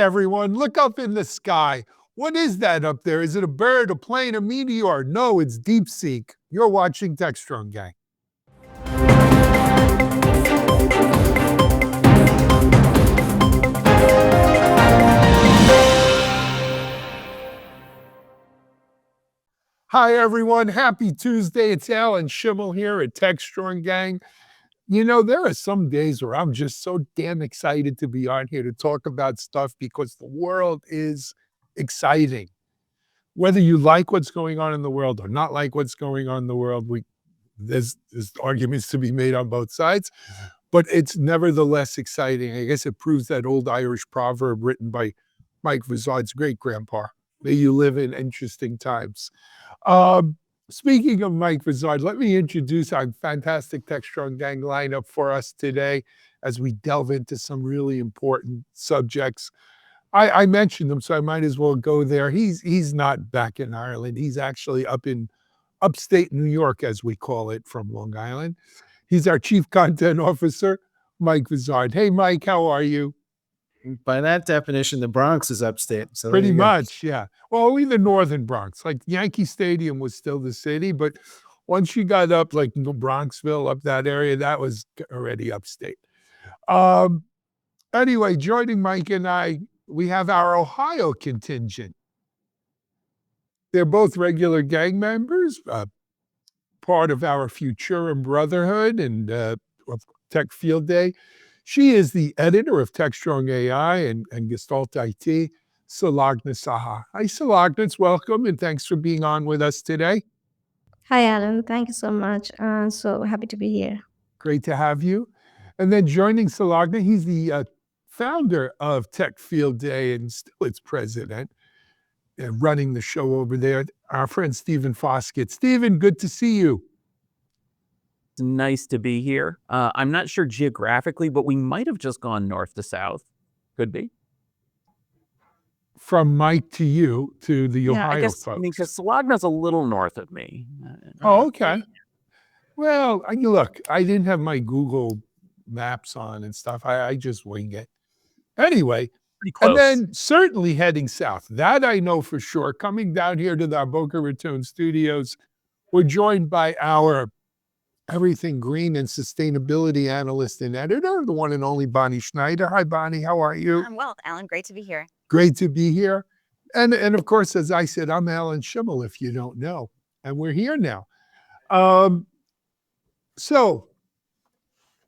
everyone. Look up in the sky. What is that up there? Is it a bird, a plane, a meteor? No, it's DeepSeek. You're watching Techstrong Gang. Hi, everyone. Happy Tuesday. It's Alan Schimmel here at Techstrong Gang. You know, there are some days where I'm just so damn excited to be on here to talk about stuff because the world is exciting. Whether you like what's going on in the world or not like what's going on in the world, there's arguments to be made on both sides, but it's nevertheless exciting. I guess it proves that old Irish proverb written by Mike Vizard's great-grandpa. May you live in interesting times. Speaking of Mike Vizard, let me introduce our fantastic Techstrong Gang lineup for us today as we delve into some really important subjects. I mentioned him, so I might as well go there. He's not back in Ireland. He's actually up in upstate New York, as we call it, from Long Island. He's our Chief Content Officer, Mike Vizard. Hey, Mike, how are you? By that definition, the Bronx is upstate. So pretty much, yeah. Well, only the northern Bronx. Like Yankee Stadium was still the city, but once you got up like Bronxville, up that area, that was already upstate. Anyway, joining Mike and I, we have our Ohio contingent. They're both regular gang members, part of our Futurum Brotherhood and of Tech Field Day. She is the editor of Techstrong AI and Gestalt IT, Sulagna Saha. Hi, Sulagna, welcome, and thanks for being on with us today. Hi, Alan. Thank you so much. So happy to be here. Great to have you. And then joining Sulagna, he's the founder of Tech Field Day and still its president, running the show over there, our friend Stephen Foskett. Stephen, good to see you. It's nice to be here. I'm not sure geographically, but we might have just gone north to south. Could be. From Mike to you to the Ohio folks. I mean, because Sulagna's a little north of me. Oh, okay. Well, look, I didn't have my Google Maps on and stuff. I just wing it. Anyway, pretty close. And then certainly heading south. That I know for sure. Coming down here to the Boca Raton studios, we're joined by our Everything Green and Sustainability Analyst and Editor, the one and only Bonnie Schneider. Hi, Bonnie. How are you? I'm well, Alan. Great to be here. Great to be here. And of course, as I said, I'm Alan Schimmel, if you don't know. And we're here now. So,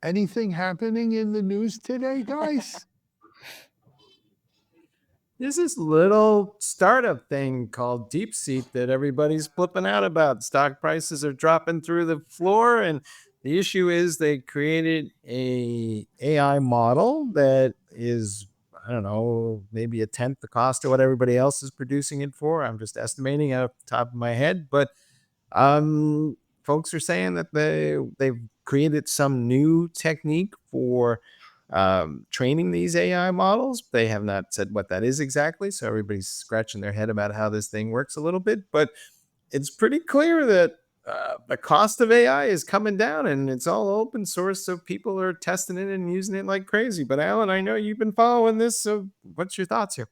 anything happening in the news today, guys? There's this little startup thing called DeepSeek that everybody's flipping out about. Stock prices are dropping through the floor, and the issue is they created a AI model that is, I don't know, maybe a tenth the cost of what everybody else is producing it for. I'm just estimating off the top of my head, but folks are saying that they've created some new technique for training these AI models. They have not said what that is exactly, so everybody's scratching their head about how this thing works a little bit, but it's pretty clear that the cost of AI is coming down and it's all open source, so people are testing it and using it like crazy. But Alan, I know you've been following this, so what's your thoughts here?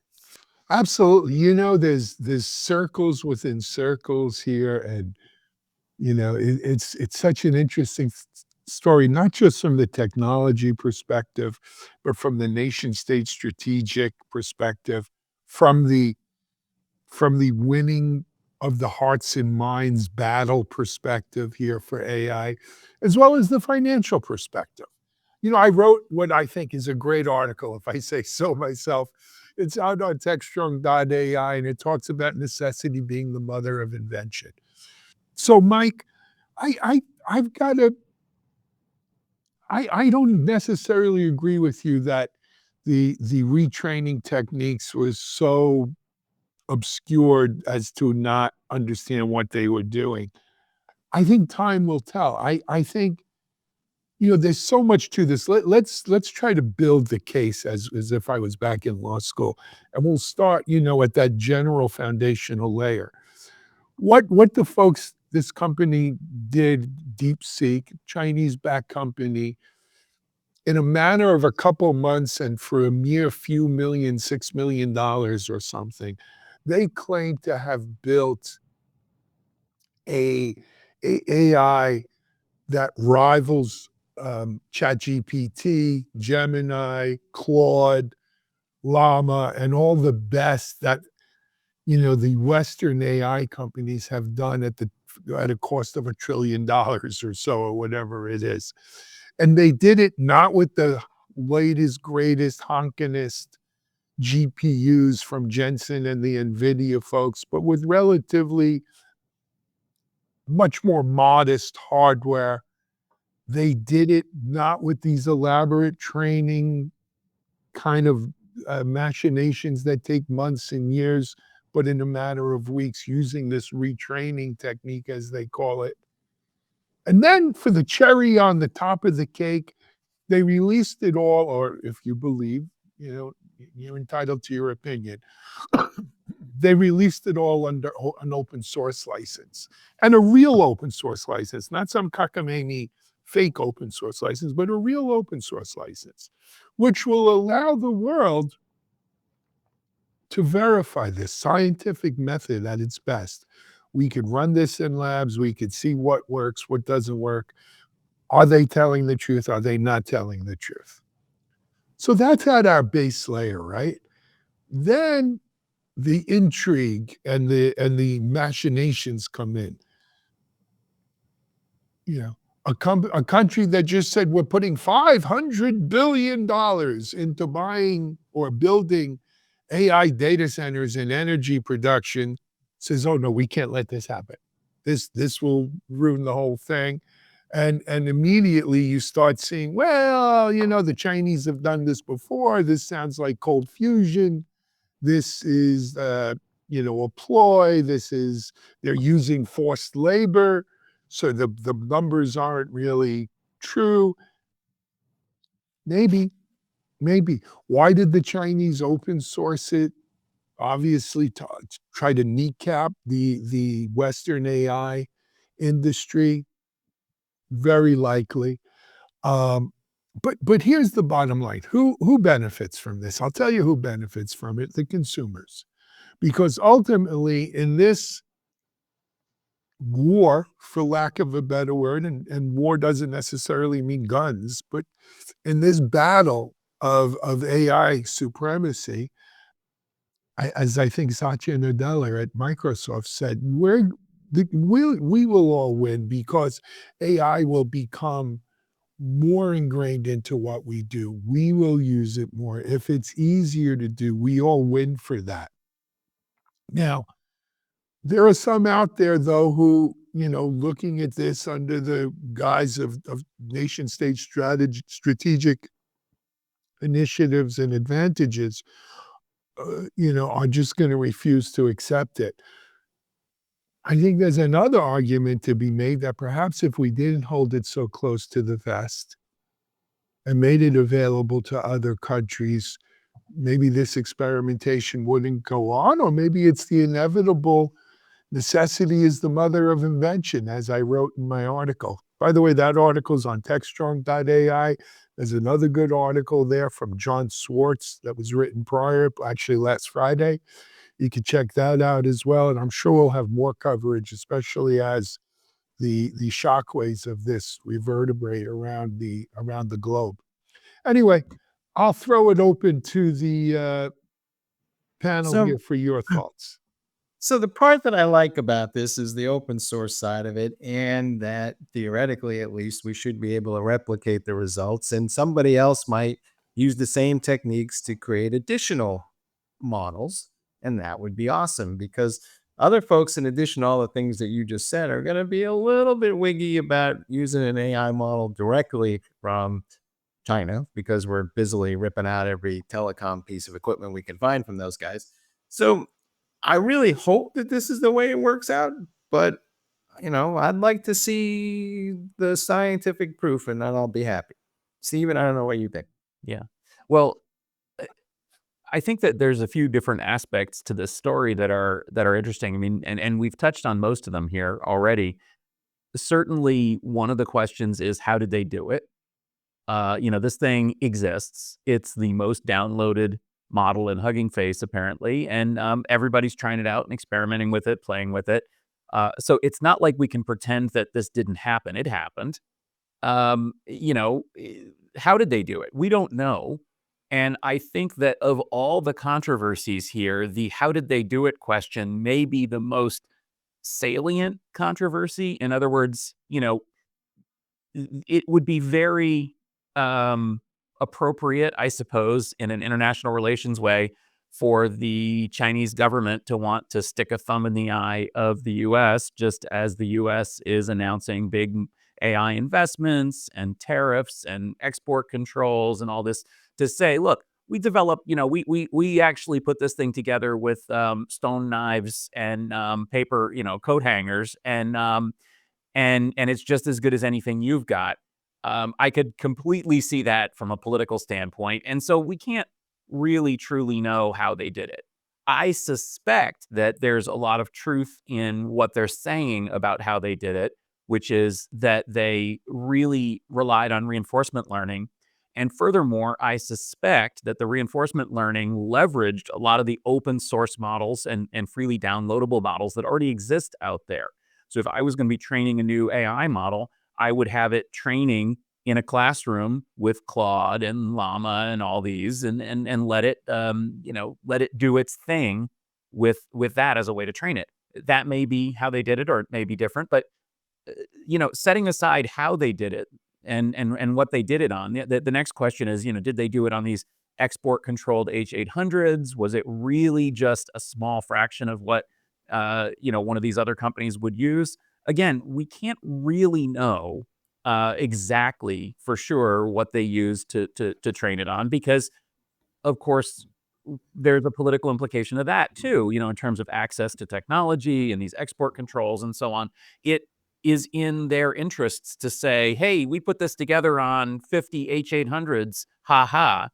Absolutely. You know, there's circles within circles here, and you know, it's such an interesting story, not just from the technology perspective, but from the nation state strategic perspective, from the winning of the hearts and minds battle perspective here for AI, as well as the financial perspective. You know, I wrote what I think is a great article, if I say so myself. It's out on Techstrong.ai, and it talks about necessity being the mother of invention. So, Mike, I've got to, I don't necessarily agree with you that the retraining techniques was so obscured as to not understand what they were doing. I think time will tell. I think, you know, there's so much to this. Let's try to build the case as if I was back in law school, and we'll start, you know, at that general foundational layer. What the folks, this company did, DeepSeek, Chinese-backed company, in a matter of a couple months and for a mere few million, $6 million or something, they claim to have built a AI that rivals ChatGPT, Gemini, Claude, Llama, and all the best that the Western AI companies have done at a cost of $1 trillion or so, or whatever it is. And they did it not with the latest, greatest, honkinest GPUs from Jensen and the NVIDIA folks, but with relatively much more modest hardware. They did it not with these elaborate training kind of machinations that take months and years, but in a matter of weeks using this retraining technique, as they call it. And then for the cherry on the top of the cake, they released it all, or if you believe, you're entitled to your opinion. They released it all under an open source license, and a real open source license, not some cockamamie fake open source license, but a real open source license, which will allow the world to verify this scientific method at its best. We could run this in labs. We could see what works, what doesn't work. Are they telling the truth? Are they not telling the truth? So that's at our base layer, right? Then the intrigue and the machinations come in. A country that just said we're putting $500 billion into buying or building AI data centers and energy production says, oh no, we can't let this happen. This will ruin the whole thing. And immediately you start seeing, well, the Chinese have done this before. This sounds like cold fusion. This is, a ploy. They're using forced labor. So the numbers aren't really true. Maybe. Why did the Chinese open source it? Obviously, to try to kneecap the Western AI industry. Very likely. But here's the bottom line. Who benefits from this? I'll tell you who benefits from it, the consumers. Because ultimately, in this war, for lack of a better word, and war doesn't necessarily mean guns, but in this battle of AI supremacy, as I think Satya Nadella at Microsoft said, we will all win because AI will become more ingrained into what we do. We will use it more. If it's easier to do, we all win for that. Now, there are some out there, though, who, looking at this under the guise of nation-state strategic initiatives and advantages, are just going to refuse to accept it. I think there's another argument to be made that perhaps if we didn't hold it so close to the vest and made it available to other countries, maybe this experimentation wouldn't go on, or maybe it's the inevitable necessity is the mother of invention, as I wrote in my article. By the way, that article's on Techstrong.ai. There's another good article there from John Swartz that was written prior, actually last Friday. You can check that out as well, and I'm sure we'll have more coverage, especially as the shockwaves of this reverberate around the globe. Anyway, I'll throw it open to the panel here for your thoughts. So the part that I like about this is the open source side of it, and that theoretically, at least, we should be able to replicate the results, and somebody else might use the same techniques to create additional models, and that would be awesome because other folks, in addition to all the things that you just said, are going to be a little bit wiggy about using an AI model directly from China because we're busily ripping out every telecom piece of equipment we can find from those guys. So I really hope that this is the way it works out, but I'd like to see the scientific proof and then I'll be happy. Stephen, I don't know what you think. Yeah. Well, I think that there's a few different aspects to this story that are interesting. I mean, and we've touched on most of them here already. Certainly one of the questions is how did they do it? This thing exists. It's the most downloaded model in Hugging Face, apparently, and everybody's trying it out and experimenting with it, playing with it. So it's not like we can pretend that this didn't happen. It happened. Um, you know, eh, how did they do it? We don't know. And I think that of all the controversies here, the how did they do it question may be the most salient controversy. In other words, it would be very appropriate, I suppose, in an international relations way for the Chinese government to want to stick a thumb in the eye of the US, just as the US is announcing big AI investments and tariffs and export controls and all this to say, look, we developed, we actually put this thing together with stone knives and paper, coat hangers, and it's just as good as anything you've got. I could completely see that from a political standpoint, and so we can't really truly know how they did it. I suspect that there's a lot of truth in what they're saying about how they did it, which is that they really relied on reinforcement learning. And furthermore, I suspect that the reinforcement learning leveraged a lot of the open source models and freely downloadable models that already exist out there. So if I was going to be training a new AI model, I would have it training in a classroom with Claude and Llama and all these, and let it let it do its thing with that as a way to train it. That may be how they did it, or it may be different. But setting aside how they did it and what they did it on, the next question is, did they do it on these export controlled H800s? Was it really just a small fraction of what one of these other companies would use? Again, we can't really know exactly for sure what they used to train it on, because of course there's a political implication of that too, in terms of access to technology and these export controls and so on. It is in their interests to say, hey, we put this together on 50 H800s. Ha ha.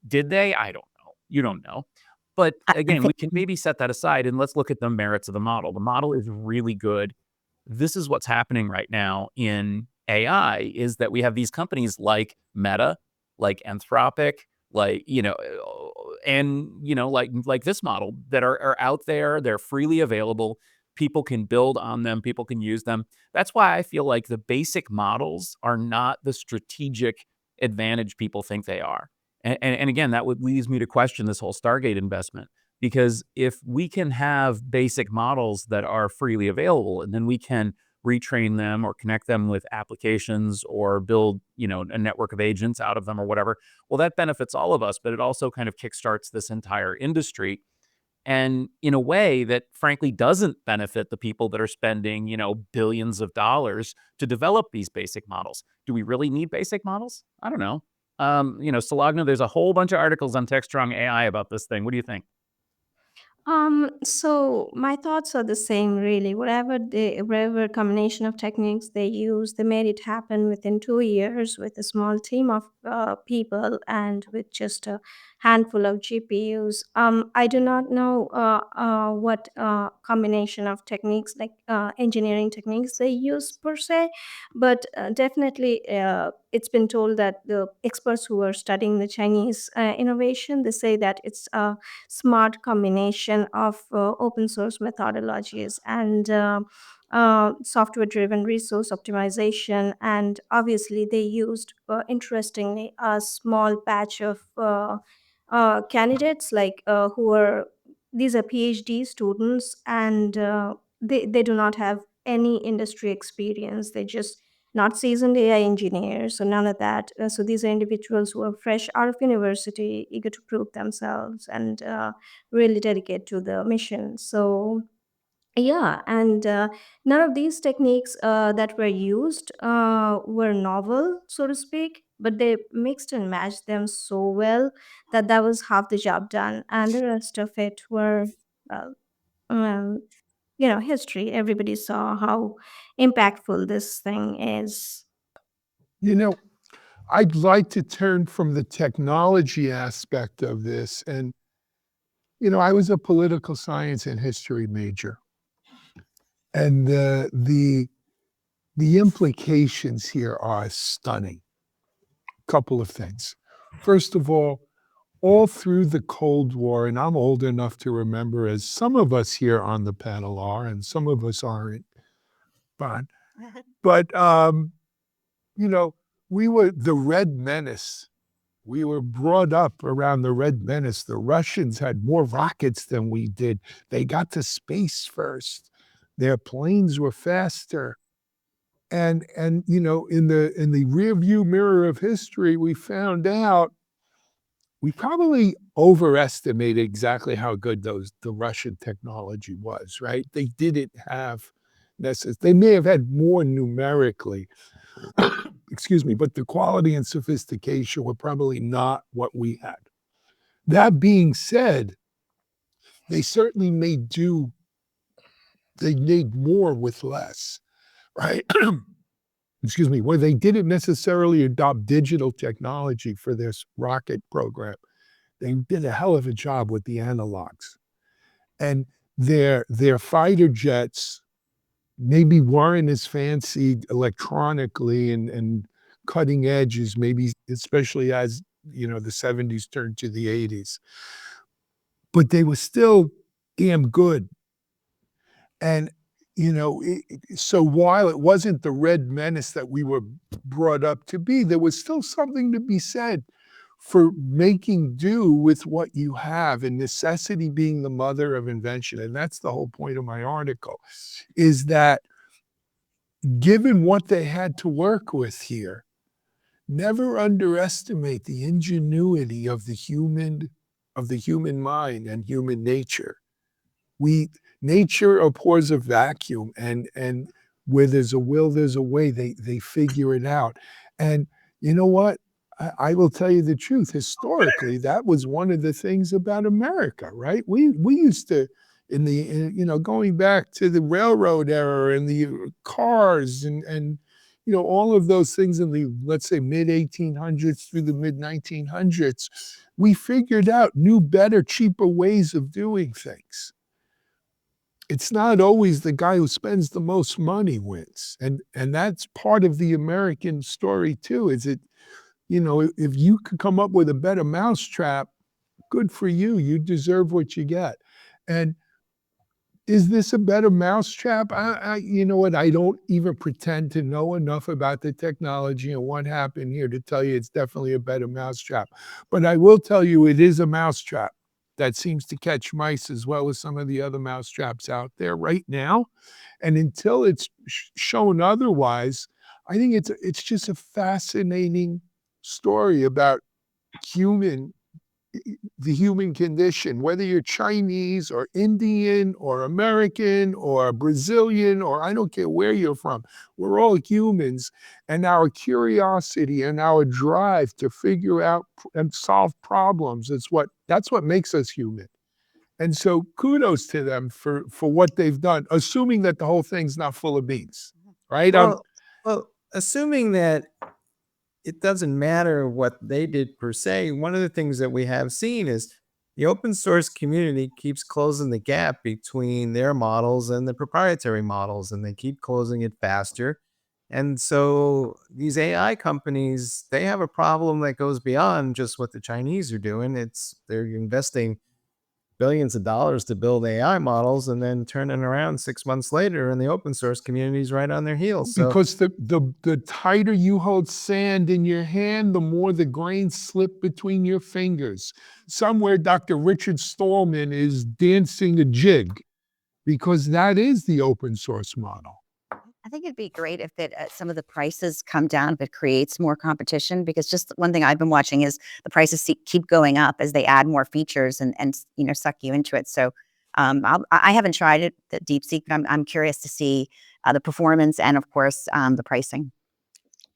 Did they? I don't know. You don't know. But I again, think we can maybe set that aside and let's look at the merits of the model. The model is really good. This is what's happening right now in AI, is that we have these companies like Meta, like Anthropic, like, and, like this model that are out there. They're freely available. People can build on them. People can use them. That's why I feel like the basic models are not the strategic advantage people think they are. And again, that would leads me to question this whole Stargate investment, because if we can have basic models that are freely available and then we can retrain them or connect them with applications or build, a network of agents out of them or whatever, well, that benefits all of us, but it also kind of kickstarts this entire industry. And in a way that frankly doesn't benefit the people that are spending, billions of dollars to develop these basic models. Do we really need basic models? I don't know. Sulagna, there's a whole bunch of articles on Techstrong AI about this thing. What do you think? So my thoughts are the same, really. Whatever combination of techniques they use, they made it happen within 2 years with a small team of people and with just a handful of GPUs. I do not know what combination of techniques, like engineering techniques, they use per se, but definitely it's been told that the experts who are studying the Chinese innovation, they say that it's smart combination of open source methodologies and software driven resource optimization. And obviously they used, interestingly, a small batch of candidates, like who are these are PhD students, and they do not have any industry experience. They just not seasoned AI engineers, so none of that. So these are individuals who are fresh out of university, eager to prove themselves, and really dedicate to the mission. So yeah, and none of these techniques that were used were novel, so to speak, but they mixed and matched them so well that that was half the job done, and the rest of it were, well, um, history. Everybody saw how impactful this thing is. You know, I'd like to turn from the technology aspect of this. And, I was a political science and history major. And the implications here are stunning. couple of things. First of all through the Cold War, and I'm old enough to remember, as some of us here on the panel are, and some of us aren't, fine. But, you know, we were the Red Menace. We were brought up around the Red Menace. The Russians had more rockets than we did. They got to space first. Their planes were faster. And you know, in the rearview mirror of history, we found out we probably overestimated exactly how good the Russian technology was, right? They didn't have they may have had more numerically, excuse me, but the quality and sophistication were probably not what we had. That being said, they certainly they made more with less, right? Excuse me, where they didn't necessarily adopt digital technology for this rocket program. They did a hell of a job with the analogs. And their fighter jets maybe weren't as fancy electronically and cutting edges, maybe especially as, you know, the 70s turned to the 80s. But they were still damn good. And, you know, so while it wasn't the Red Menace that we were brought up to be, there was still something to be said for making do with what you have, and necessity being the mother of invention. And that's the whole point of my article, is that given what they had to work with here, never underestimate the ingenuity of the human mind and human nature. Nature abhors a vacuum, and where there's a will, there's a way. They figure it out. And you know what? I will tell you the truth. Historically, that was one of the things about America, right? We used to, you know, going back to the railroad era and the cars and you know, all of those things in the, let's say, mid 1800s through the mid 1900s, we figured out new, better, cheaper ways of doing things. It's not always the guy who spends the most money wins. And that's part of the American story too, is it, you know, if you could come up with a better mousetrap, good for you. You deserve what you get. And is this a better mousetrap? You know what? I don't even pretend to know enough about the technology and what happened here to tell you it's definitely a better mousetrap. But I will tell you it is a mousetrap that seems to catch mice as well as some of the other mousetraps out there right now. And until it's shown otherwise, I think it's just a fascinating story about human the human condition, whether you're Chinese or Indian or American or Brazilian, or I don't care where you're from, we're all humans. And our curiosity and our drive to figure out and solve problems that's what makes us human. And so kudos to them for what they've done, assuming that the whole thing's not full of beans, right? Well, assuming that it doesn't matter what they did per se, one of the things that we have seen is the open source community keeps closing the gap between their models and the proprietary models, and they keep closing it faster. And so these AI companies, they have a problem that goes beyond just what the Chinese are doing. They're investing billions of dollars to build AI models and then turning around 6 months later and the open source community is right on their heels. So because the tighter you hold sand in your hand, the more the grains slip between your fingers. Somewhere Dr. Richard Stallman is dancing a jig because that is the open source model. I think it'd be great if some of the prices come down, if it creates more competition, because just one thing I've been watching is the prices keep going up as they add more features and you know, suck you into it. So I haven't tried it, the DeepSeek, but I'm curious to see the performance and of course the pricing.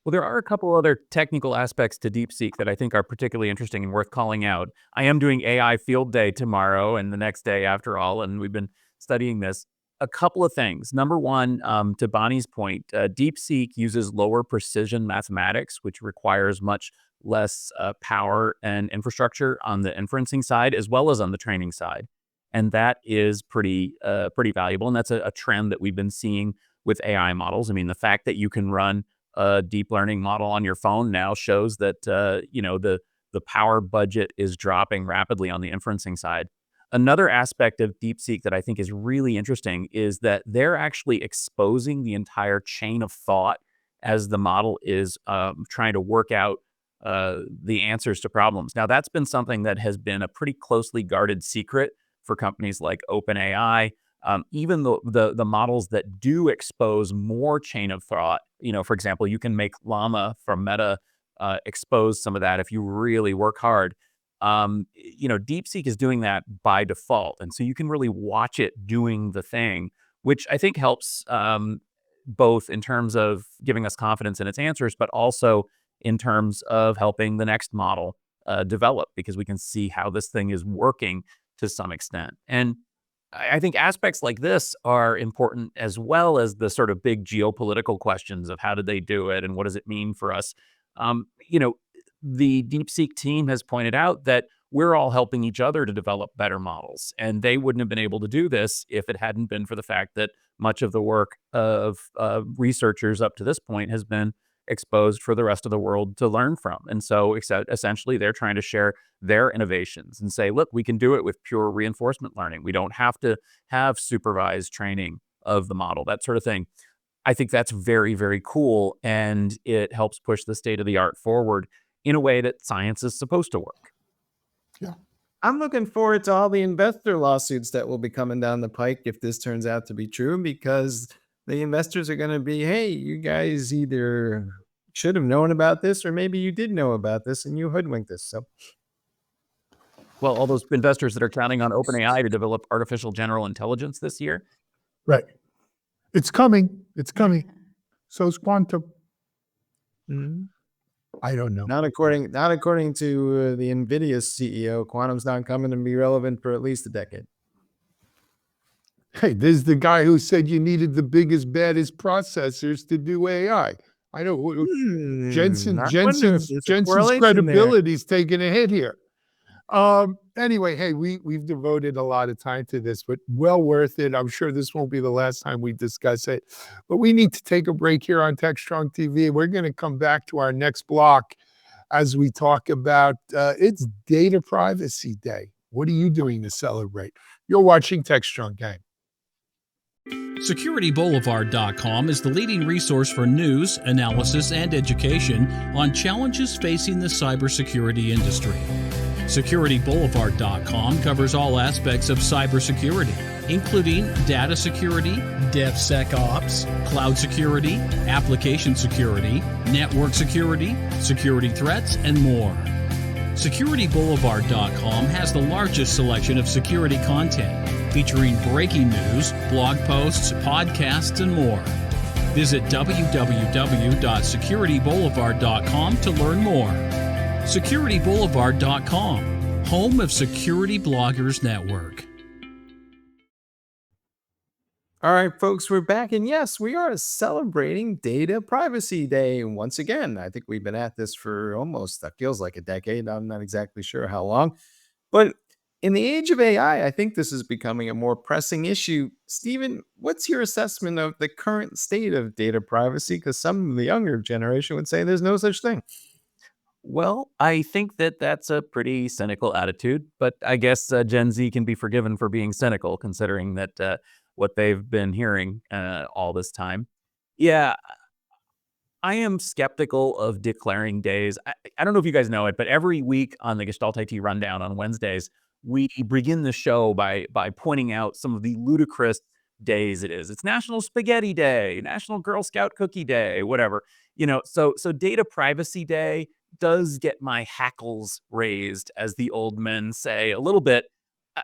Well, there are a couple other technical aspects to DeepSeek that I think are particularly interesting and worth calling out. I am doing AI field day tomorrow and the next day after all, and we've been studying this. A couple of things. Number one, to Bonnie's point, DeepSeek uses lower precision mathematics, which requires much less power and infrastructure on the inferencing side as well as on the training side. And that is pretty valuable. And that's a trend that we've been seeing with AI models. I mean, the fact that you can run a deep learning model on your phone now shows that the power budget is dropping rapidly on the inferencing side. Another aspect of DeepSeek that I think is really interesting is that they're actually exposing the entire chain of thought as the model is trying to work out the answers to problems. Now, that's been something that has been a pretty closely guarded secret for companies like OpenAI. Even the models that do expose more chain of thought, for example, you can make Llama from Meta expose some of that if you really work hard. DeepSeek is doing that by default, and so you can really watch it doing the thing, which I think helps both in terms of giving us confidence in its answers, but also in terms of helping the next model develop, because we can see how this thing is working to some extent. And I think aspects like this are important, as well as the sort of big geopolitical questions of how did they do it and what does it mean for us. The DeepSeek team has pointed out that we're all helping each other to develop better models, and they wouldn't have been able to do this if it hadn't been for the fact that much of the work of researchers up to this point has been exposed for the rest of the world to learn from. And so essentially they're trying to share their innovations and say, look, we can do it with pure reinforcement learning. We don't have to have supervised training of the model, that sort of thing. I think that's very, very cool, and it helps push the state of the art forward in a way that science is supposed to work. Yeah. I'm looking forward to all the investor lawsuits that will be coming down the pike if this turns out to be true, because the investors are going to be, hey, you guys either should have known about this, or maybe you did know about this and you hoodwinked us. So, well, all those investors that are counting on OpenAI to develop artificial general intelligence this year. Right. It's coming. It's coming. So's quantum. I don't know. Not according to the NVIDIA CEO, quantum's not coming to be relevant for at least a decade. Hey, this is the guy who said you needed the biggest, baddest processors to do AI. I know Jensen's credibility is taking a hit here. Anyway, hey, we've devoted a lot of time to this, but well worth it. I'm sure this won't be the last time we discuss it, but we need to take a break here on Techstrong TV. We're going to come back to our next block as we talk about it's Data Privacy Day. What are you doing to celebrate? You're watching Techstrong Gang. SecurityBoulevard.com is the leading resource for news, analysis, and education on challenges facing the cybersecurity industry. SecurityBoulevard.com covers all aspects of cybersecurity, including data security, DevSecOps, cloud security, application security, network security, security threats, and more. SecurityBoulevard.com has the largest selection of security content, featuring breaking news, blog posts, podcasts, and more. Visit www.securityboulevard.com to learn more. SecurityBoulevard.com, home of Security Bloggers Network. All right, folks, we're back. And yes, we are celebrating Data Privacy Day once again. I think we've been at this for almost, that feels like a decade. I'm not exactly sure how long. But in the age of AI, I think this is becoming a more pressing issue. Stephen, what's your assessment of the current state of data privacy? Because some of the younger generation would say there's no such thing. Well, I think that that's a pretty cynical attitude, but I guess Gen Z can be forgiven for being cynical, considering that what they've been hearing all this time. Yeah, I am skeptical of declaring days. I don't know if you guys know it, but every week on the Gestalt IT Rundown on Wednesdays, we begin the show by pointing out some of the ludicrous days it is. It's National Spaghetti Day, National Girl Scout Cookie Day, whatever. So Data Privacy Day does get my hackles raised, as the old men say, a little bit,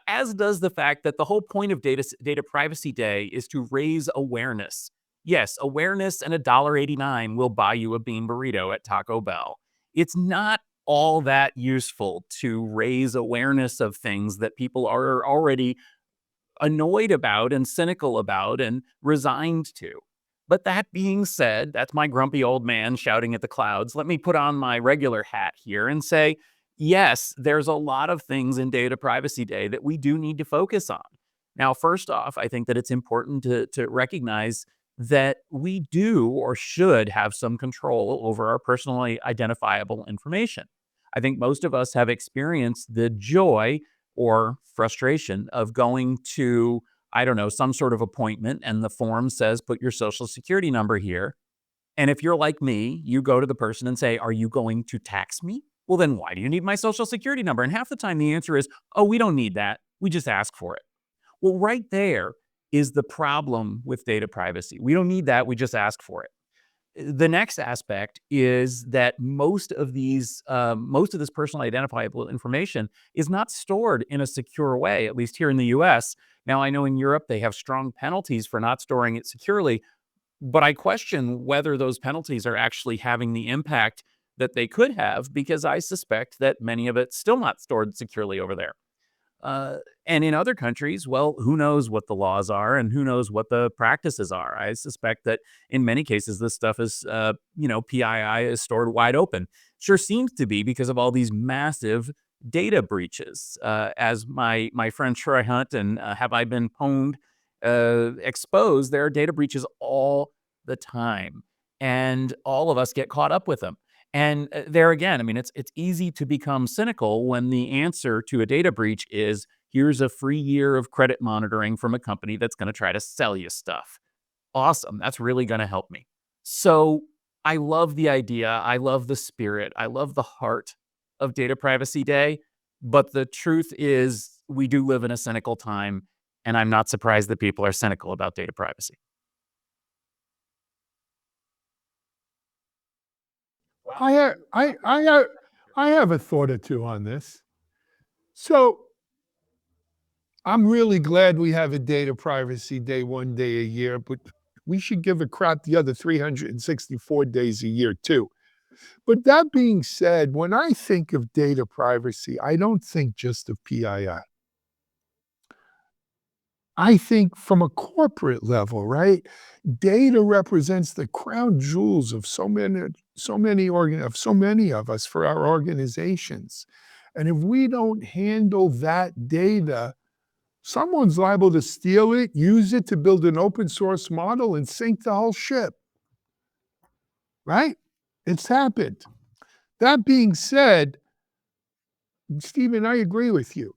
as does the fact that the whole point of Data Privacy Day is to raise awareness. Yes, awareness and $1.89 will buy you a bean burrito at Taco Bell. It's not all that useful to raise awareness of things that people are already annoyed about and cynical about and resigned to. But that being said, that's my grumpy old man shouting at the clouds. Let me put on my regular hat here and say, yes, there's a lot of things in Data Privacy Day that we do need to focus on. Now, first off, I think that it's important to recognize that we do or should have some control over our personally identifiable information. I think most of us have experienced the joy or frustration of going to, I don't know, some sort of appointment and the form says, put your social security number here. And if you're like me, you go to the person and say, are you going to tax me? Well, then why do you need my social security number? And half the time the answer is, oh, we don't need that. We just ask for it. Well, right there is the problem with data privacy. We don't need that. We just ask for it. The next aspect is that most of this personal identifiable information is not stored in a secure way, at least here in the US. Now, I know in Europe they have strong penalties for not storing it securely, but I question whether those penalties are actually having the impact that they could have, because I suspect that many of it's still not stored securely over there. And in other countries, well, who knows what the laws are and who knows what the practices are. I suspect that in many cases, this stuff is, PII is stored wide open. Sure seems to be because of all these massive data breaches. As my friend Troy Hunt and Have I Been Pwned exposed, there are data breaches all the time. And all of us get caught up with them. And there again, I mean, it's easy to become cynical when the answer to a data breach is, here's a free year of credit monitoring from a company that's going to try to sell you stuff. Awesome. That's really going to help me. So I love the idea. I love the spirit. I love the heart of Data Privacy Day. But the truth is, we do live in a cynical time, and I'm not surprised that people are cynical about data privacy. I have a thought or two on this. So I'm really glad we have a data privacy day one day a year, but we should give a crap the other 364 days a year too. But that being said, when I think of data privacy, I don't think just of PII. I think from a corporate level, right? Data represents the crown jewels of so many of us for our organizations. And if we don't handle that data, someone's liable to steal it, use it to build an open source model and sink the whole ship. Right? It's happened. That being said, Stephen, I agree with you.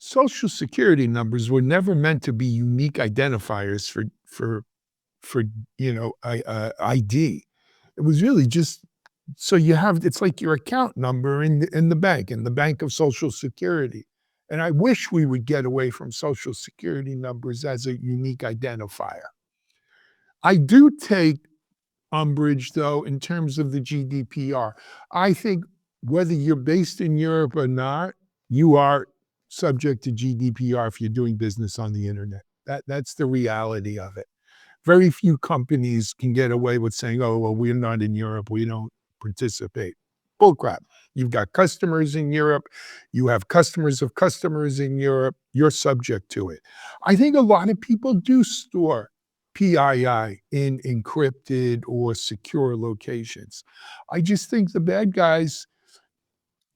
Social security numbers were never meant to be unique identifiers for ID. It was really just so you have it's like your account number in the bank of Social Security. And I wish we would get away from Social Security numbers as a unique identifier. I do take umbrage, though, in terms of the GDPR. I think whether you're based in Europe or not, you are subject to GDPR if you're doing business on the internet. That's the reality of it. Very few companies can get away with saying, oh, well, we're not in Europe, we don't participate. Bullcrap. You've got customers in Europe, you have customers of customers in Europe, you're subject to it. I think a lot of people do store PII in encrypted or secure locations. I just think the bad guys,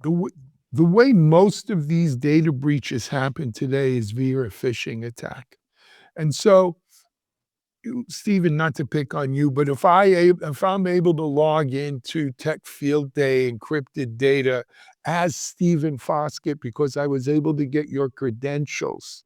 the way most of these data breaches happen today is via a phishing attack. And so, Stephen, not to pick on you, but if I'm able to log into Tech Field Day encrypted data as Stephen Foskett because I was able to get your credentials,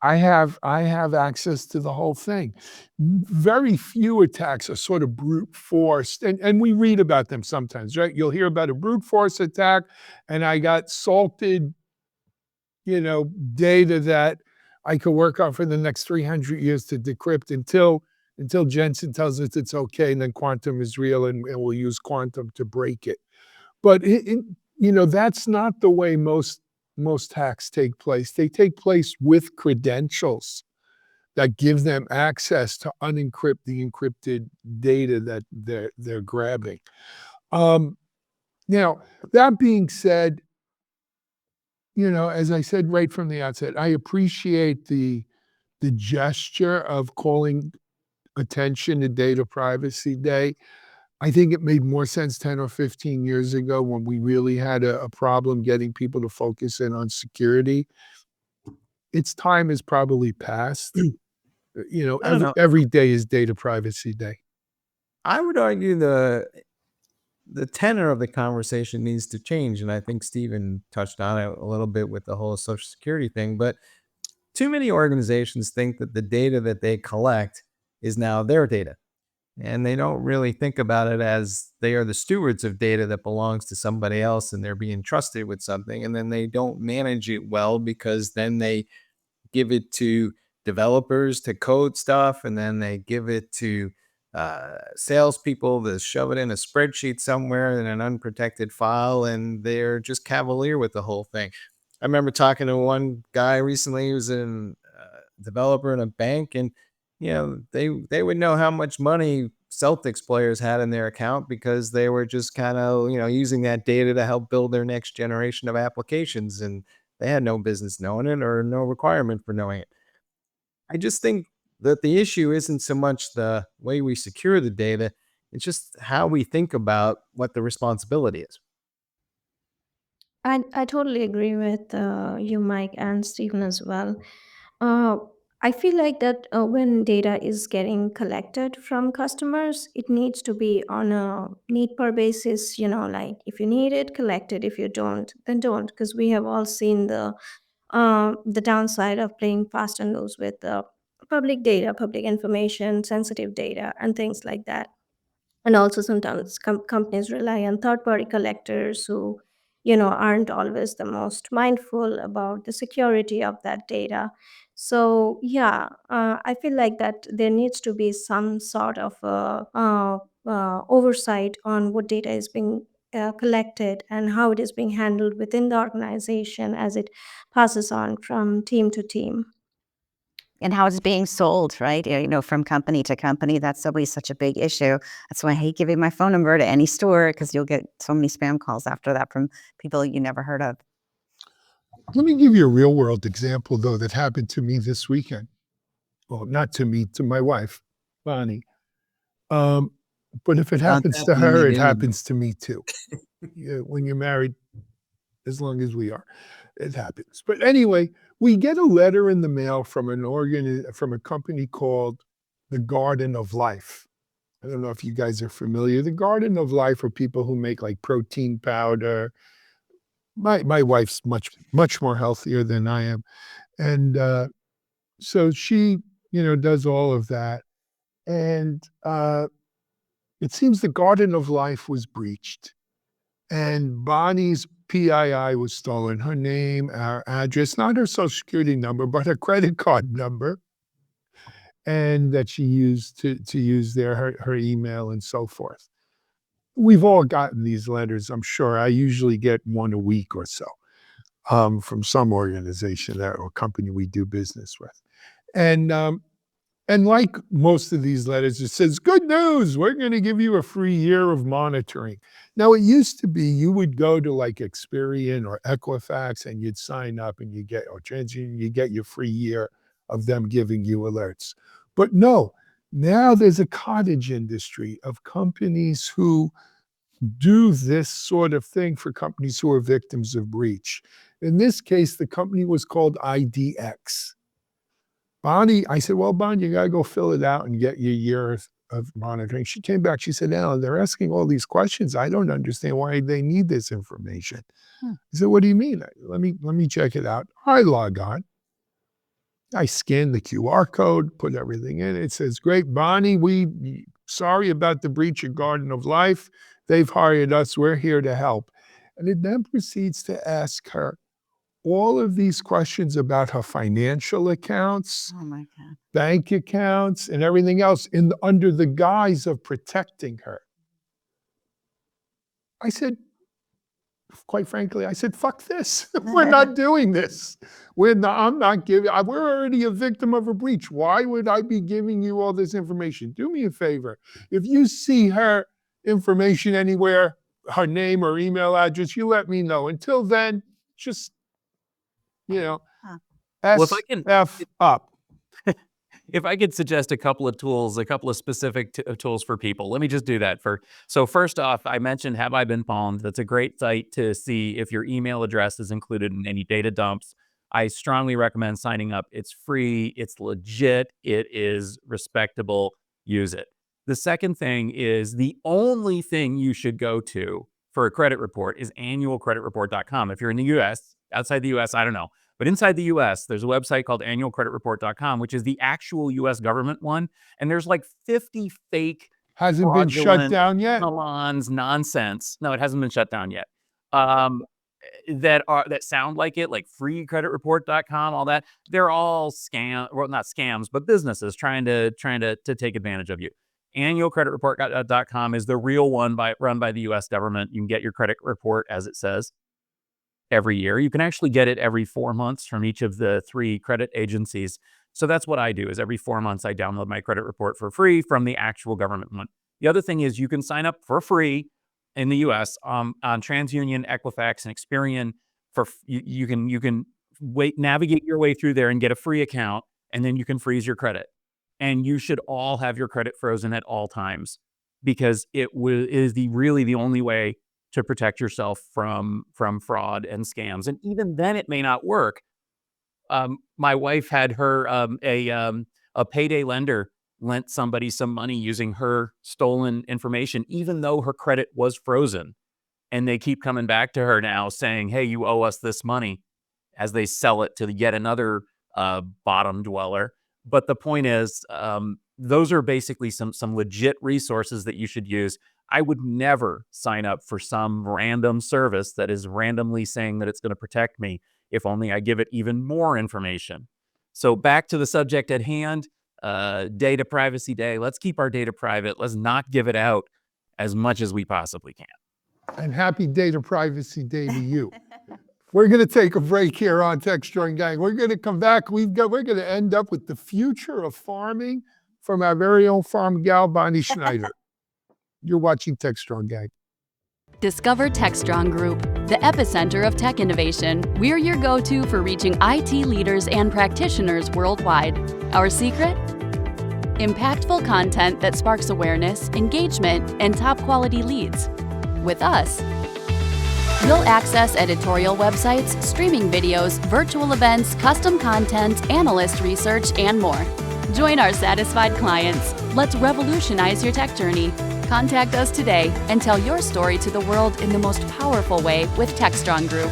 I have access to the whole thing. Very few attacks are sort of brute forced, and we read about them sometimes, right? You'll hear about a brute force attack, and I got salted, data that I could work on for the next 300 years to decrypt until Jensen tells us it's okay, and then quantum is real, and we'll use quantum to break it. But that's not the way most hacks take place. They take place with credentials that give them access to unencrypt the encrypted data that they're grabbing. Now, that being said, as I said right from the outset, I appreciate the gesture of calling attention to Data Privacy Day. I think it made more sense 10 or 15 years ago when we really had a problem getting people to focus in on security. Its time has probably passed. I don't know. Every day is Data Privacy Day. I would argue the tenor of the conversation needs to change, and I think Stephen touched on it a little bit with the whole Social Security thing. But too many organizations think that the data that they collect is now their data, and they don't really think about it as they are the stewards of data that belongs to somebody else, and they're being trusted with something, and then they don't manage it well because then they give it to developers to code stuff, and then they give it to salespeople to shove it in a spreadsheet somewhere in an unprotected file, and they're just cavalier with the whole thing. I remember talking to one guy recently who was a developer in a bank, and they would know how much money Celtics players had in their account because they were just kind of using that data to help build their next generation of applications, and they had no business knowing it or no requirement for knowing it. I just think that the issue isn't so much the way we secure the data, it's just how we think about what the responsibility is. I totally agree with you, Mike, and Stephen as well. Uh, I feel like that when data is getting collected from customers, it needs to be on a need per basis. Like if you need it, collect it. If you don't, then don't. Because we have all seen the downside of playing fast and loose with public data, public information, sensitive data, and things like that. And also sometimes companies rely on third party collectors who aren't always the most mindful about the security of that data. So yeah, I feel like that there needs to be some sort of oversight on what data is being collected and how it is being handled within the organization as it passes on from team to team. And how it's being sold, right? From company to company. That's always such a big issue. That's why I hate giving my phone number to any store, because you'll get so many spam calls after that from people you never heard of. Let me give you a real world example, though, that happened to me this weekend. Well, not to me, to my wife, Bonnie. But if it happens to her, it happens to me too. When you're married, as long as we are, it happens. But anyway, we get a letter in the mail from from a company called the Garden of Life. I don't know if you guys are familiar. The Garden of Life are people who make like protein powder. My wife's much more healthier than I am, and so she does all of that, and it seems the Garden of Life was breached. And Bonnie's PII was stolen, her name, our address, not her social security number, but her credit card number, and that she used to use her email and so forth. We've all gotten these letters, I'm sure. I usually get one a week or so from some organization or company we do business with. And like most of these letters, it says, good news, we're going to give you a free year of monitoring. Now, it used to be you would go to like Experian or Equifax and you'd sign up and you get, or TransUnion, you get your free year of them giving you alerts. But no, now there's a cottage industry of companies who do this sort of thing for companies who are victims of breach. In this case, the company was called IDX. Bonnie, I said, well, Bonnie, you got to go fill it out and get your year of monitoring. She came back, she said, Alan, they're asking all these questions. I don't understand why they need this information. I said, what do you mean? Let me check it out. I log on. I scan the QR code, put everything in. It says, great, Bonnie, sorry about the breach of Garden of Life. They've hired us. We're here to help. And it then proceeds to ask her all of these questions about her financial accounts, Oh my God. bank accounts, and everything else under the guise of protecting her. I said, quite frankly, I said, fuck this. We're not doing this. I'm not giving, we're already a victim of a breach. Why would I be giving you all this information? Do me a favor. If you see her information anywhere, her name or email address, you let me know. Until then, just, Well, if I can, SF up. if I could suggest a couple of tools, a couple of specific tools for people, let me just do that. So first off, I mentioned Have I Been Pawned? That's a great site to see if your email address is included in any data dumps I strongly recommend signing up. It's free, it's legit, it is respectable. Use it. The second thing is the only thing you should go to for a credit report is annualcreditreport.com. If you're in the US, outside the US, I don't know. But inside the US, there's a website called annualcreditreport.com, which is the actual US government one. And there's like 50 fake, Hasn't been shut fraudulent, down yet? salons, nonsense. No, it hasn't been shut down yet. That sound like it, like freecreditreport.com, all that. They're all well, not scams, but businesses trying to take advantage of you. Annualcreditreport.com is the real one run by the US government. You can get your credit report, as it says, every year. You can actually get it every 4 months from each of the 3 credit agencies. So that's what I do, is every 4 months I download my credit report for free from the actual government one. The other thing is you can sign up for free in the US on TransUnion, Equifax, and Experian. You can navigate your way through there and get a free account, and then you can freeze your credit. And you should all have your credit frozen at all times, because it is really the only way to protect yourself from fraud and scams. And even then, it may not work. My wife had her a payday lender lent somebody some money using her stolen information, even though her credit was frozen. And they keep coming back to her now saying, "Hey, you owe us this money," as they sell it to yet another bottom dweller. But the point is, those are basically some legit resources that you should use. I would never sign up for some random service that is randomly saying that it's going to protect me, if only I give it even more information. So back to the subject at hand, Data Privacy Day. Let's keep our data private. Let's not give it out as much as we possibly can. And happy Data Privacy Day to you. We're going to take a break here on Techstrong Gang. We're going to come back. We're going to end up with the future of farming from our very own farm gal, Bonnie Schneider. You're watching Techstrong Gang. Discover Techstrong Group, the epicenter of tech innovation. We're your go-to for reaching IT leaders and practitioners worldwide. Our secret? Impactful content that sparks awareness, engagement, and top-quality leads. With us, you'll access editorial websites, streaming videos, virtual events, custom content, analyst research, and more. Join our satisfied clients. Let's revolutionize your tech journey. Contact us today and tell your story to the world in the most powerful way with Techstrong Group.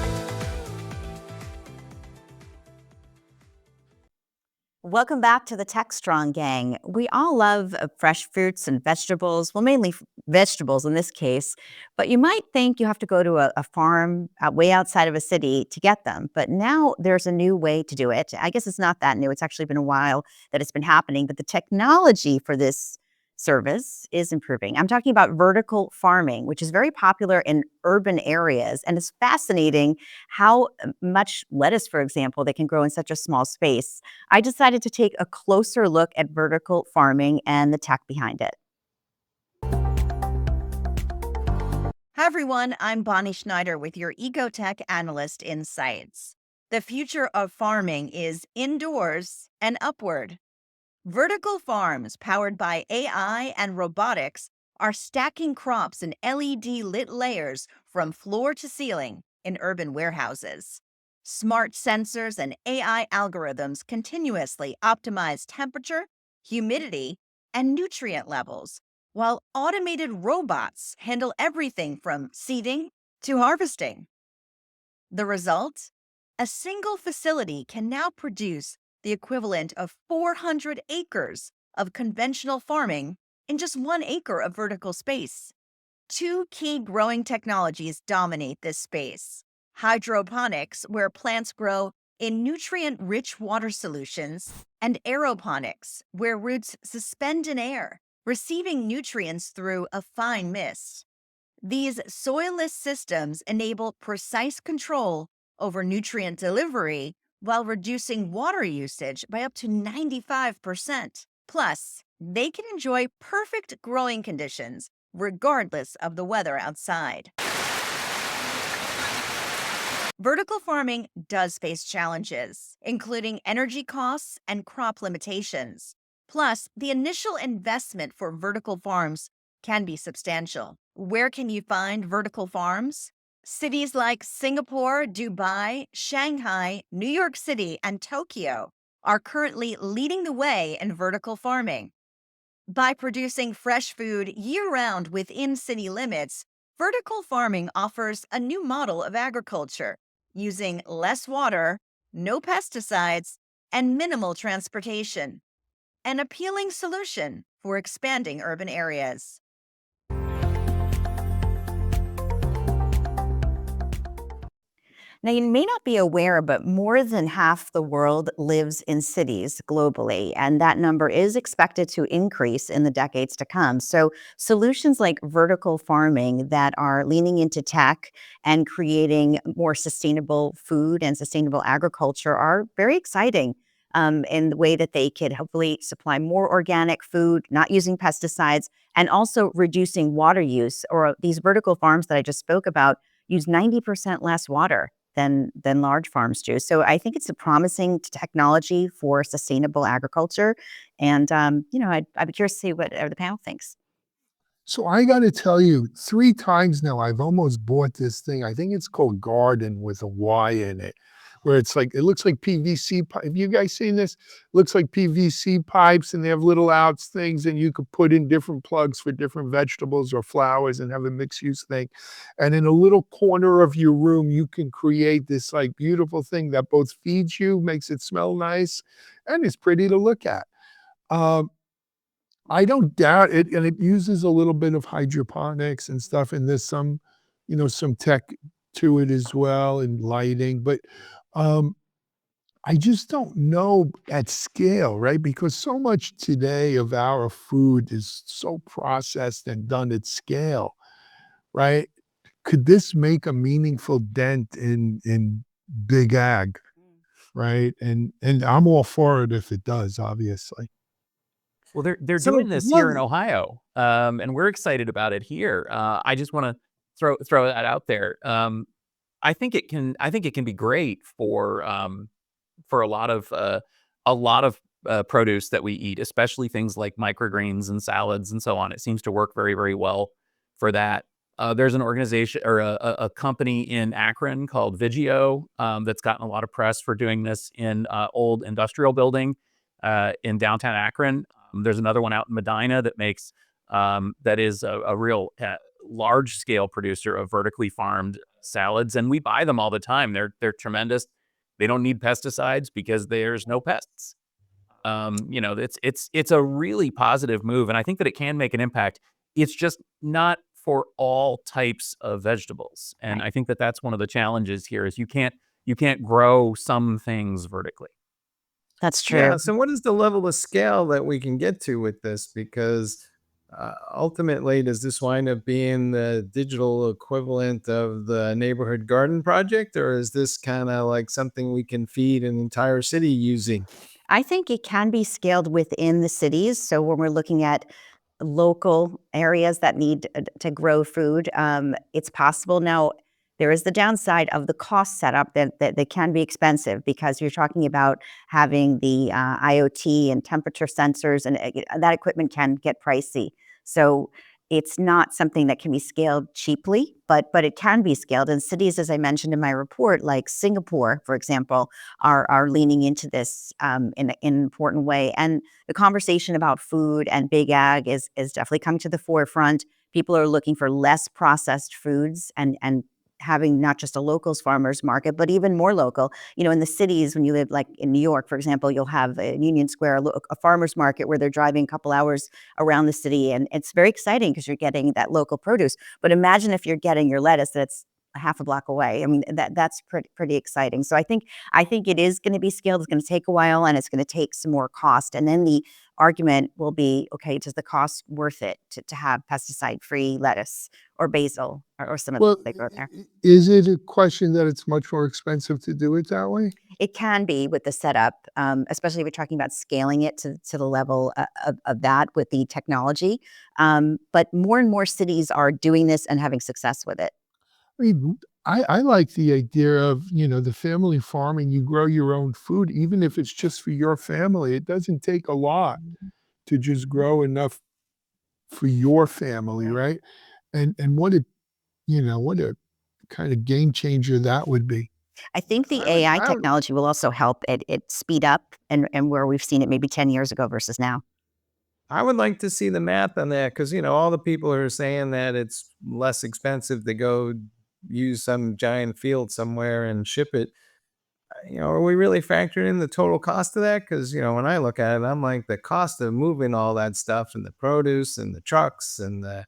Welcome back to the Techstrong Gang. We all love fresh fruits and vegetables, well, mainly vegetables in this case, but you might think you have to go to a farm way outside of a city to get them. But now there's a new way to do it. I guess it's not that new. It's actually been a while that it's been happening, but the technology for this service is improving. I'm talking about vertical farming, which is very popular in urban areas. And it's fascinating how much lettuce, for example, they can grow in such a small space. I decided to take a closer look at vertical farming and the tech behind it. Hi, everyone. I'm Bonnie Schneider with your Ecotech Analyst Insights. The future of farming is indoors and upward. Vertical farms powered by AI and robotics are stacking crops in LED-lit layers from floor to ceiling in urban warehouses. Smart sensors and AI algorithms continuously optimize temperature, humidity, and nutrient levels, while automated robots handle everything from seeding to harvesting. The result? A single facility can now produce the equivalent of 400 acres of conventional farming in just 1 acre of vertical space. 2 key growing technologies dominate this space: hydroponics, where plants grow in nutrient-rich water solutions, and aeroponics, where roots suspend in air, receiving nutrients through a fine mist. These soilless systems enable precise control over nutrient delivery while reducing water usage by up to 95%. Plus, they can enjoy perfect growing conditions regardless of the weather outside. Vertical farming does face challenges, including energy costs and crop limitations. Plus, the initial investment for vertical farms can be substantial. Where can you find vertical farms? Cities like Singapore, Dubai, Shanghai, New York City, and Tokyo are currently leading the way in vertical farming. By producing fresh food year round within city limits, vertical farming offers a new model of agriculture using less water, no pesticides, and minimal transportation. An appealing solution for expanding urban areas. Now, you may not be aware, but more than half the world lives in cities globally, and that number is expected to increase in the decades to come. So, solutions like vertical farming that are leaning into tech and creating more sustainable food and sustainable agriculture are very exciting. In the way that they could hopefully supply more organic food, not using pesticides, and also reducing water use. Or these vertical farms that I just spoke about use 90% less water than large farms do. So I think it's a promising technology for sustainable agriculture. And I'd be curious to see what the panel thinks. So I got to tell you, 3 times now I've almost bought this thing. I think it's called Garden with a Y in it, where it's like it looks like PVC pipe. Have you guys seen this? Looks like PVC pipes, and they have little outs things, and you could put in different plugs for different vegetables or flowers and have a mixed use thing. And in a little corner of your room, you can create this like beautiful thing that both feeds you, makes it smell nice, and is pretty to look at. Um, I don't doubt it, and it uses a little bit of hydroponics and stuff, and there's some, some tech to it as well and lighting, but, um, I just don't know at scale, right? Because so much today of our food is so processed and done at scale, right? Could this make a meaningful dent in big ag, right? And I'm all for it if it does, obviously. Well, they're So doing this what here in Ohio, and we're excited about it here. I just want to throw that out there. I think it can be great for a lot of produce that we eat, especially things like microgreens and salads and so on. It seems to work very, very well for that. There's an organization or a company in Akron called Vigio that's gotten a lot of press for doing this in old industrial building in downtown Akron. There's another one out in Medina that makes that is a real large scale producer of vertically farmed salads, and we buy them all the time. They're tremendous. They don't need pesticides because there's no pests. It's a really positive move, and I think that it can make an impact. It's just not for all types of vegetables, and Right. I think that that's one of the challenges here is you can't grow some things vertically. That's true. Yeah. So, what is the level of scale that we can get to with this? Because ultimately, does this wind up being the digital equivalent of the neighborhood garden project, or is this kind of like something we can feed an entire city using? I think it can be scaled within the cities. So when we're looking at local areas that need to grow food, it's possible. Now, there is the downside of the cost setup that they can be expensive because you're talking about having the IoT and temperature sensors, and that equipment can get pricey. So it's not something that can be scaled cheaply, but it can be scaled. And cities, as I mentioned in my report, like Singapore, for example, are leaning into this in an important way. And the conversation about food and big ag is definitely coming to the forefront. People are looking for less processed foods and having not just a locals farmers market, but even more local. In the cities, when you live like in New York, for example, you'll have in Union Square a farmers market where they're driving a couple hours around the city, and it's very exciting because you're getting that local produce. But imagine if you're getting your lettuce that's a half a block away. I mean, that's pretty exciting. So I think it is going to be scaled. It's going to take a while, and it's going to take some more cost. And then the argument will be, okay, does the cost worth it to have pesticide-free lettuce or basil or some of the Well, things they grow there? is it a question that it's much more expensive to do it that way? It can be with the setup, especially if we're talking about scaling it to the level of that with the technology. But more and more cities are doing this and having success with it. I mean, I like the idea of, the family farming. You grow your own food, even if it's just for your family. It doesn't take a lot to just grow enough for your family, Right. right? And what a kind of game changer that would be. I think the I would- AI I would- technology will also help it speed up and where we've seen it maybe 10 years ago versus now. I would like to see the math on that because, all the people are saying that it's less expensive to go use some giant field somewhere and ship it. Are we really factoring in the total cost of that? Because, when I look at it, I'm like, the cost of moving all that stuff and the produce and the trucks and the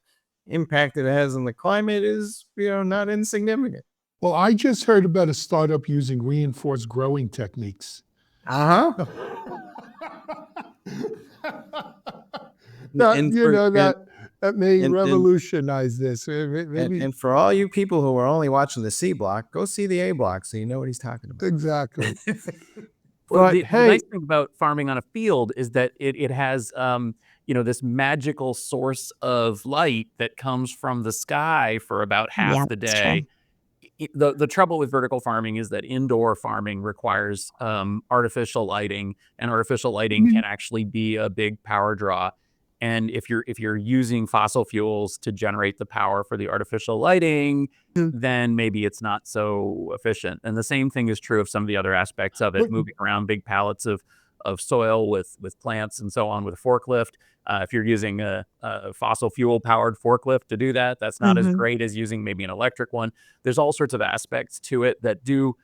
impact it has on the climate is, not insignificant. Well, I just heard about a startup using reinforced growing techniques. Uh-huh. That, And for, that may and, revolutionize this. Maybe and for all you people who are only watching the C block, go see the A block so you know what he's talking about. exactly. Well, But the hey, nice thing about farming on a field is that it has this magical source of light that comes from the sky for about half Yeah, the that's true. day. The trouble with vertical farming is that indoor farming requires artificial lighting, and artificial lighting can actually be a big power draw. And if you're using fossil fuels to generate the power for the artificial lighting, then maybe it's not so efficient. And the same thing is true of some of the other aspects of it, But- moving around big pallets of soil with plants and so on with a forklift. If you're using a fossil fuel powered forklift to do that, that's not as great as using maybe an electric one. There's all sorts of aspects to it that do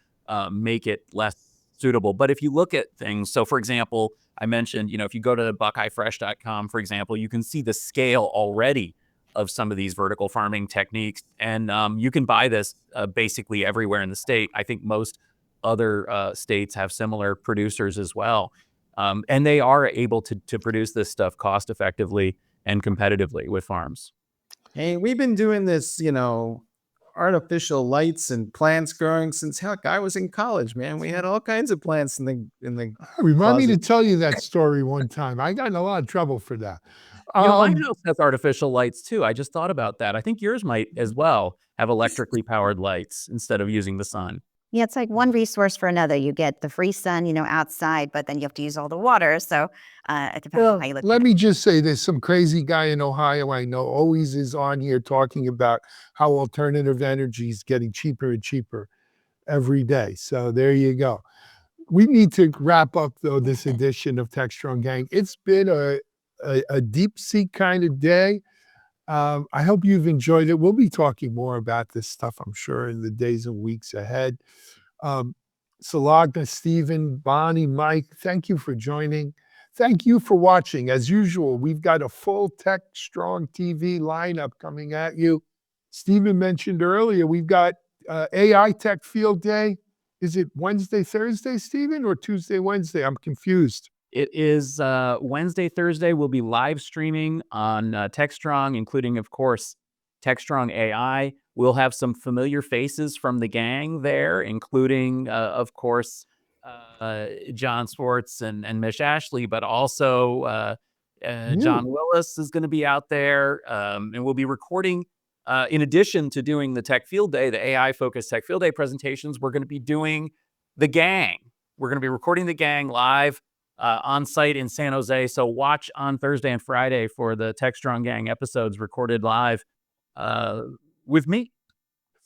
make it less suitable. But if you look at things, so for example, I mentioned, if you go to buckeyefresh.com, for example, you can see the scale already of some of these vertical farming techniques. And you can buy this basically everywhere in the state. I think most other states have similar producers as well. And they are able to produce this stuff cost effectively and competitively with farms. Hey, we've been doing this, artificial lights and plants growing since heck I was in college, man. We had all kinds of plants in the remind me to closet. tell you that story one time. I got in a lot of trouble for that. My house has artificial lights too. I just thought about that. I think yours might as well have electrically powered lights instead of using the sun. Yeah, it's like one resource for another. You get the free sun, outside, but then you have to use all the water. So it depends on how you look at Let it. me just say there's some crazy guy in Ohio I know always is on here talking about how alternative energy is getting cheaper and cheaper every day. So there you go. We need to wrap up though this edition of Techstrong Gang. It's been a deep sea kind of day. I hope you've enjoyed it. We'll be talking more about this stuff, I'm sure, in the days and weeks ahead. Sulagna, Stephen, Bonnie, Mike, thank you for joining. Thank you for watching. As usual, we've got a full Techstrong TV lineup coming at you. Stephen mentioned earlier, we've got AI Tech Field Day. Is it Wednesday, Thursday, Stephen, or Tuesday, Wednesday? I'm confused. It is Wednesday, Thursday. We'll be live streaming on Techstrong, including, of course, Techstrong AI. We'll have some familiar faces from the gang there, including, of course, John Swartz and Mish Ashley, but also John Willis is going to be out there. And we'll be recording, in addition to doing the Tech Field Day, the AI-focused Tech Field Day presentations, we're going to be doing the gang. We're going to be recording the gang live on site in San Jose. So watch on Thursday and Friday for the Techstrong Gang episodes recorded live with me.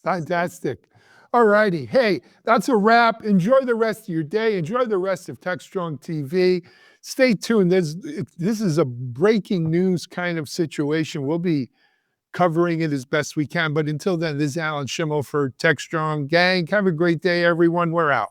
Fantastic. All righty. Hey, that's a wrap. Enjoy the rest of your day. Enjoy the rest of Techstrong TV. Stay tuned. This is a breaking news kind of situation. We'll be covering it as best we can. But until then, this is Alan Schimmel for Techstrong Gang. Have a great day, everyone. We're out.